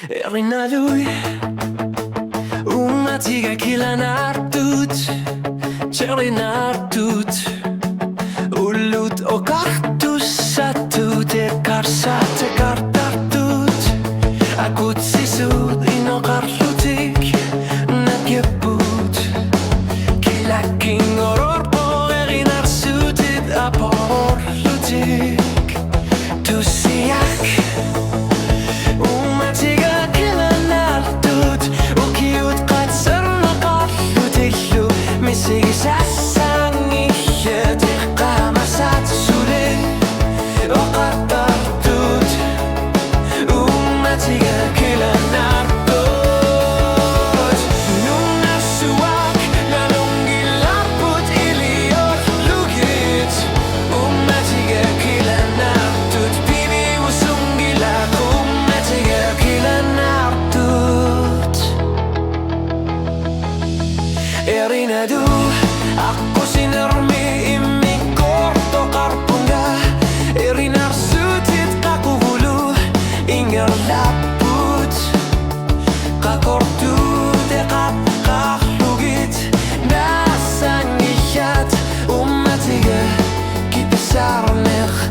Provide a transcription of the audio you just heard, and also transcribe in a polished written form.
Rinna lui Uma tiga kilanar tut Cherinar tut Ullut o kartus satut E karsat e kartar tut Akut sisud ino karlutik Nakjebut Kilaking oror po erinar sutit Apor lutik Tusiak Erina du, aku sinermi imi korto karpunga Erinar sutit kaku bulu inger laput Kakortu dekat kahlugit Dasang ihyat umatiga kibisar mekh